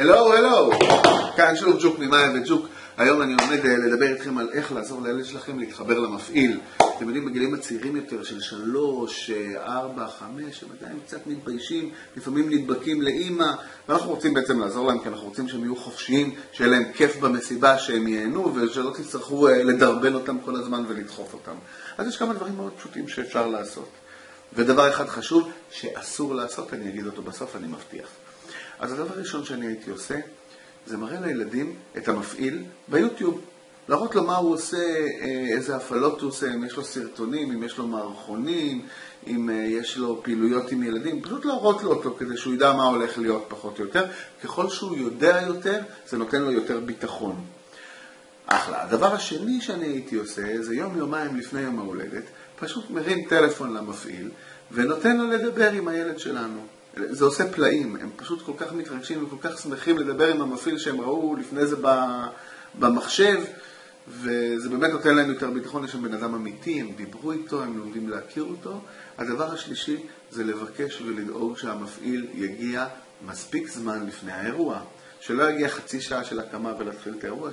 הלו, כאן שוב ג'וק ממאיה וג'וק. היום אני עומד לדבר איתכם על איך לעזור לילד שלכם להתחבר למפעיל. אתם יודעים, בגילים הצעירים יותר של 3, 4, 5, הם עדיין קצת מתביישים, לפעמים נדבקים לאמא, ואנחנו רוצים בעצם לעזור להם, כי אנחנו רוצים שהם יהיו חופשיים, שיהיה להם כיף במסיבה, שהם ייהנו, ושלא תצטרכו לדרבן אותם כל הזמן ולדחוף אותם. אז יש כמה דברים מאוד פשוטים שאפשר לעשות. ודבר אחד חשוב שאסור לעשות, אני אגיד אותו בסוף, אני מבטיח. אז הדבר הראשון שאני הייתי עושה, זה מראה לילדים את המפעיל ביוטיוב. להראות לו מה הוא עושה, איזה הפעלות הוא עושה, אם יש לו סרטונים, אם יש לו מערכונים, אם יש לו פעילויות עם ילדים. פשוט להראות לו אותו כדי שהוא ידע מה הולך להיות פחות או יותר. ככל שהוא יודע יותר, זה נותן לו יותר ביטחון. אחלה. הדבר השני שאני הייתי עושה, זה יומיים לפני יום ההולדת, פשוט מרים טלפון למפעיל, ונותן לו לדבר עם הילד שלנו. זה עושה פלאים, הם פשוט כל כך מתרגשים וכל כך שמחים לדבר עם המפעיל שהם ראו לפני זה במחשב, וזה באמת נותן להם יותר ביטחון. יש שם בן אדם אמיתי, הם דיברו איתו, הם לומדים להכיר אותו. הדבר השלישי זה לבקש ולדאוג שהמפעיל יגיע מספיק זמן לפני האירוע. שלא יגיע חצי שעה של הקמה ולהתחיל את האירוע,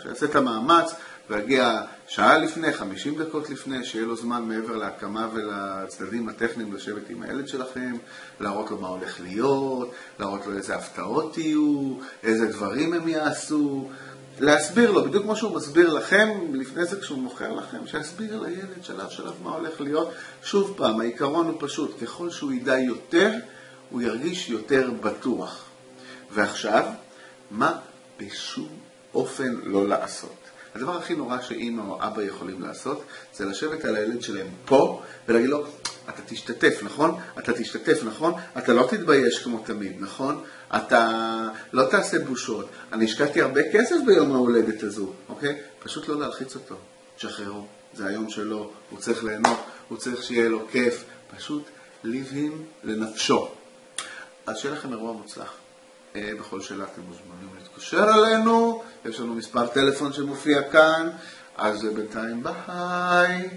שיעשה את המאמץ ויגיע שעה לפני, 50 דקות לפני, שיהיה לו זמן מעבר להקמה ולצדדים הטכניים לשבת עם הילד שלכם, להראות לו מה הולך להיות, להראות לו איזה הפתעות יהיו, איזה דברים הם יעשו, להסביר לו, בדיוק כמו שהוא מסביר לכם, לפני זה כשהוא מוכר לכם, שיסביר לילד שלב מה הולך להיות. שוב פעם, העיקרון הוא פשוט, ככל שהוא ידע יותר, הוא ירגיש יותר בטוח. ועכשיו, מה בשום אופן לא לעשות? הדבר הכי נורא שאמא או אבא יכולים לעשות, זה לשבת על הילד שלהם פה, ולהגיד לו, אתה תשתתף, נכון? אתה תשתתף, נכון? אתה לא תתבייש כמו תמיד, נכון? אתה לא תעשה בושות. אני השקעתי הרבה כסף ביום ההולדת הזו, אוקיי? פשוט לא להלחיץ אותו. תשחררו, זה היום שלו, הוא צריך ליהנות, הוא צריך שיהיה לו כיף. פשוט leave him לנפשו. אז שיהיה לכם אירוע מוצלח. בכל שאלה אתם מוזמנים להתקשר אלינו, יש לנו מספר טלפון שמופיע כאן, אז בינתיים ביי.